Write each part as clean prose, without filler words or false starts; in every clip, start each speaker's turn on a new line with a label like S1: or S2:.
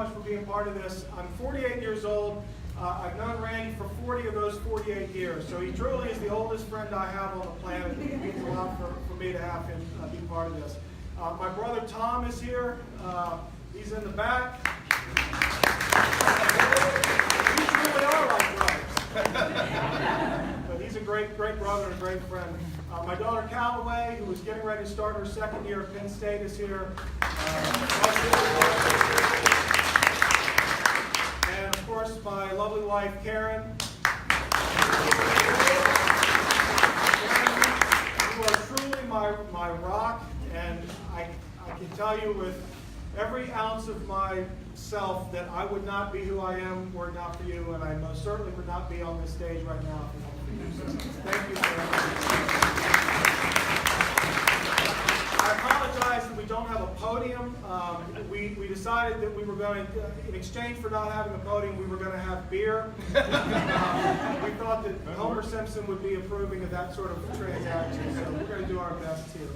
S1: much for being part of this. I'm 48 years old. I've known Randy for 40 of those 48 years, so he truly is the oldest friend I have on the planet. It means a lot for me to have him be part of this. My brother Tom is here. He's in the back. These really are like brothers. But he's a great brother and a great friend. My daughter Callaway, who is getting ready to start her second year at Penn State, is here. And of course, my lovely wife Karen. You are truly my rock, and I can tell you with every ounce of myself that I would not be who I am were it not for you, and I most certainly would not be on this stage right now if it weren't for you. So thank you for everything. I apologize that we don't have a podium. We decided that we were going to, in exchange for not having a podium, we were going to have beer. We thought that Homer Simpson would be approving of that sort of transaction, so we're going to do our best here.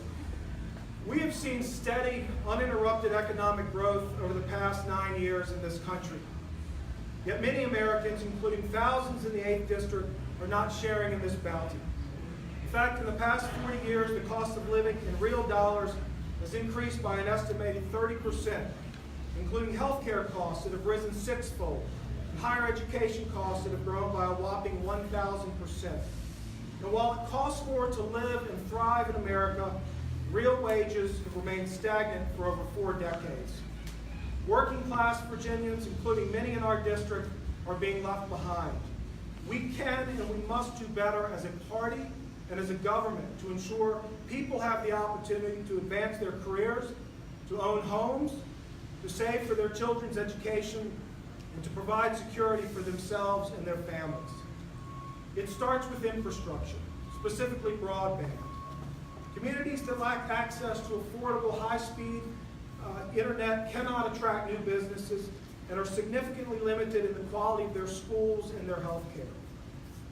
S1: We have seen steady, uninterrupted economic growth over the past 9 years in this country. Yet many Americans, including thousands in the 8th District, are not sharing in this bounty. In fact, in the past 40 years, the cost of living in real dollars has increased by an estimated 30%, including health care costs that have risen sixfold, and higher education costs that have grown by a whopping 1,000%. And while it costs more to live and thrive in America, real wages have remained stagnant for over 4 decades. Working class Virginians, including many in our district, are being left behind. We can and we must do better as a party and as a government to ensure people have the opportunity to advance their careers, to own homes, to save for their children's education, and to provide security for themselves and their families. It starts with infrastructure, specifically broadband. Communities that lack access to affordable, high-speed internet cannot attract new businesses and are significantly limited in the quality of their schools and their health care.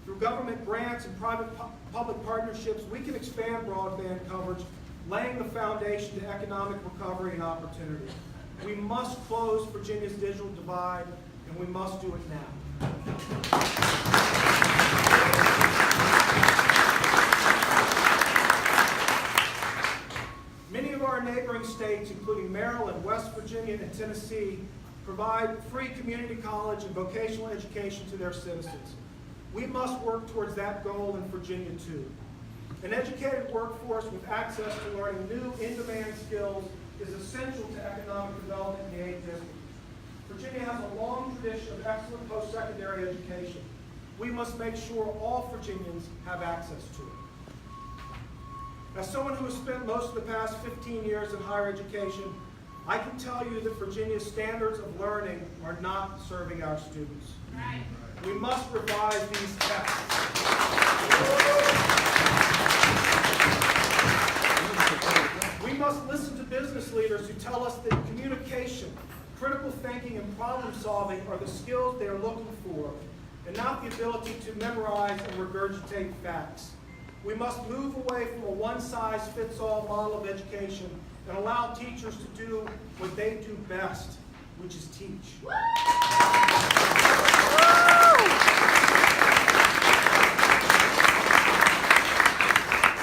S1: Through government grants and private-public partnerships, we can expand broadband coverage, laying the foundation to economic recovery and opportunity. We must close Virginia's digital divide, and we must do it now. Many of our neighboring states, including Maryland, West Virginia, and Tennessee, provide free community college and vocational education to their citizens. We must work towards that goal in Virginia, too. An educated workforce with access to learning new in-demand skills is essential to economic development in the 8th District. Virginia has a long tradition of excellent post-secondary education. We must make sure all Virginians have access to it. As someone who has spent most of the past 15 years in higher education, I can tell you that Virginia's standards of learning are not serving our students. Right. We must revise these tests. We must listen to business leaders who tell us that communication, critical thinking, and problem solving are the skills they are looking for, and not the ability to memorize and regurgitate facts. We must move away from a one-size-fits-all model of education and allow teachers to do what they do best, which is teach.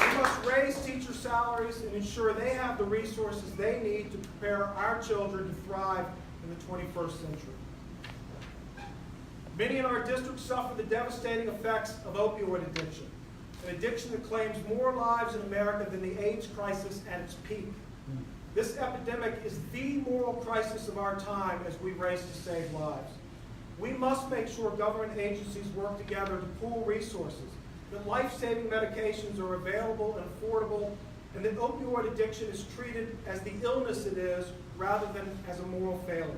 S1: We must raise teacher salaries and ensure they have the resources they need to prepare our children to thrive in the 21st century. Many in our district suffer the devastating effects of opioid addiction, an addiction that claims more lives in America than the AIDS crisis at its peak. This epidemic is the moral crisis of our time as we race to save lives. We must make sure government agencies work together to pool resources, that life-saving medications are available and affordable, and that opioid addiction is treated as the illness it is rather than as a moral failure.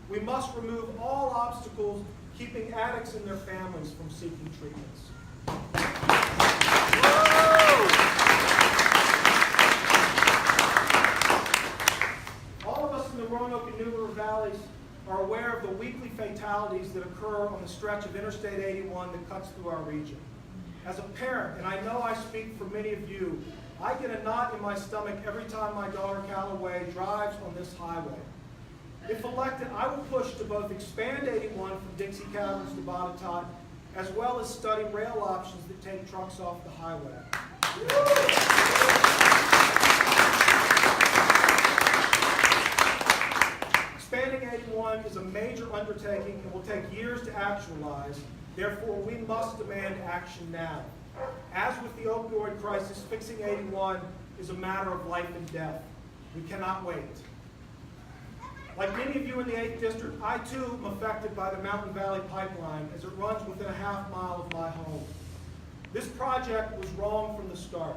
S1: We must remove all obstacles keeping addicts and their families from seeking treatments. All of us in the Roanoke and New River Valleys are aware of the weekly fatalities that occur on the stretch of Interstate 81 that cuts through our region. As a parent, and I know I speak for many of you, I get a knot in my stomach every time my daughter Callaway drives on this highway. If elected, I will push to both expand 81 from Dixie Caverns to Botetourt, as well as study rail options that take trucks off the highway. Expanding 81 is a major undertaking and will take years to actualize. Therefore, we must demand action now. As with the opioid crisis, fixing 81 is a matter of life and death. We cannot wait. Like many of you in the 8th District, I too am affected by the Mountain Valley Pipeline as it runs within a half mile of my home. This project was wrong from the start.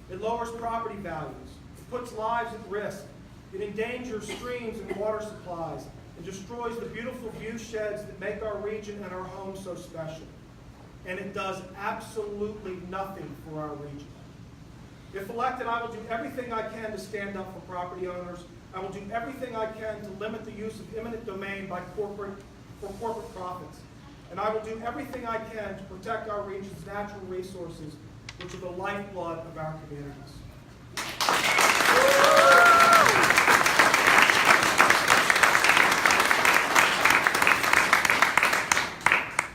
S1: It lowers property values, it puts lives at risk, it endangers streams and water supplies, and destroys the beautiful view sheds that make our region and our homes so special. And it does absolutely nothing for our region. If elected, I will do everything I can to stand up for property owners. I will do everything I can to limit the use of eminent domain by corporate profits. And I will do everything I can to protect our region's natural resources, which are the lifeblood of our communities.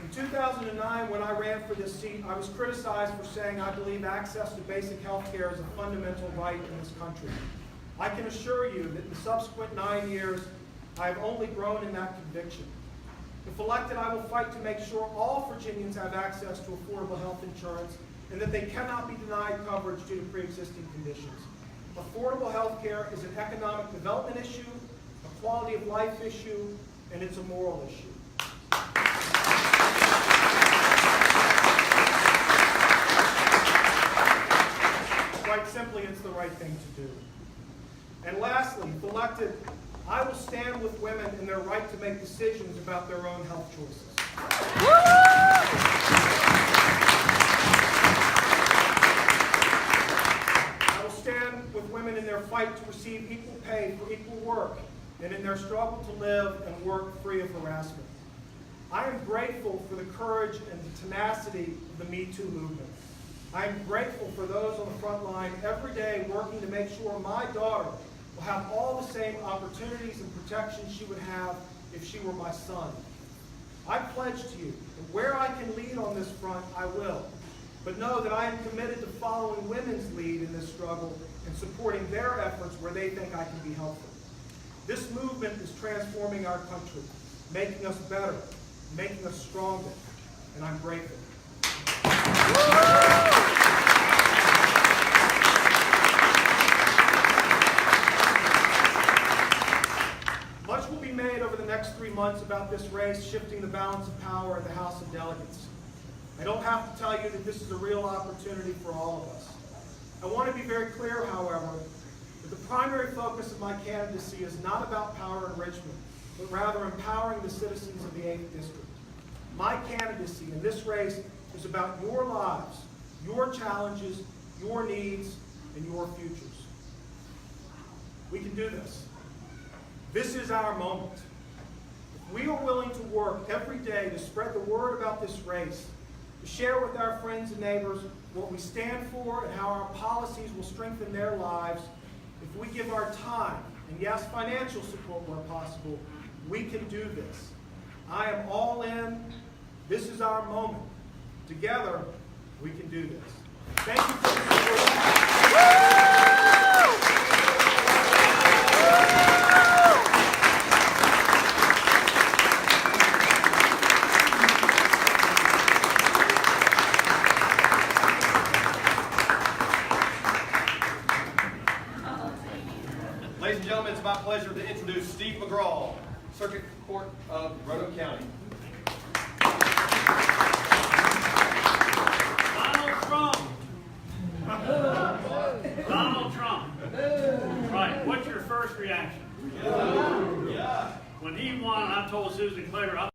S1: In 2009, when I ran for this seat, I was criticized for saying I believe access to basic health care is a fundamental right in this country. I can assure you that in the subsequent 9 years, I have only grown in that conviction. If elected, I will fight to make sure all Virginians have access to affordable health insurance and that they cannot be denied coverage due to pre-existing conditions. Affordable health care is an economic development issue, a quality of life issue, and it's a moral issue. Quite simply, it's the right thing to do. And lastly, if elected, I will stand with women in their right to make decisions about their own health choices. I will stand with women in their fight to receive equal pay for equal work and in their struggle to live and work free of harassment. I am grateful for the courage and the tenacity of the Me Too movement. I am grateful for those on the front line every day working to make sure my daughter will have all the same opportunities and protections she would have if she were my son. I pledge to you that where I can lead on this front, I will. But know that I am committed to following women's lead in this struggle and supporting their efforts where they think I can be helpful. This movement is transforming our country, making us better, making us stronger, and I'm grateful. Much will be made over the next 3 months about this race shifting the balance of power in the House of Delegates. I don't have to tell you that this is a real opportunity for all of us. I want to be very clear, however, that the primary focus of my candidacy is not about power enrichment, but rather empowering the citizens of the 8th District. My candidacy in this race is about your lives, your challenges, your needs, and your futures. We can do this. This is our moment. If we are willing to work every day to spread the word about this race, to share with our friends and neighbors what we stand for and how our policies will strengthen their lives, if we give our time, and yes, financial support where possible, we can do this. I am all in. This is our moment. Together, we can do this. Thank you for the support.
S2: Ladies and gentlemen, it's my pleasure to introduce Steve McGraw, Circuit Court of Roanoke County.
S3: Donald Trump. Right. What's your first reaction?
S2: Yeah.
S3: When he won, I told Susan Clater,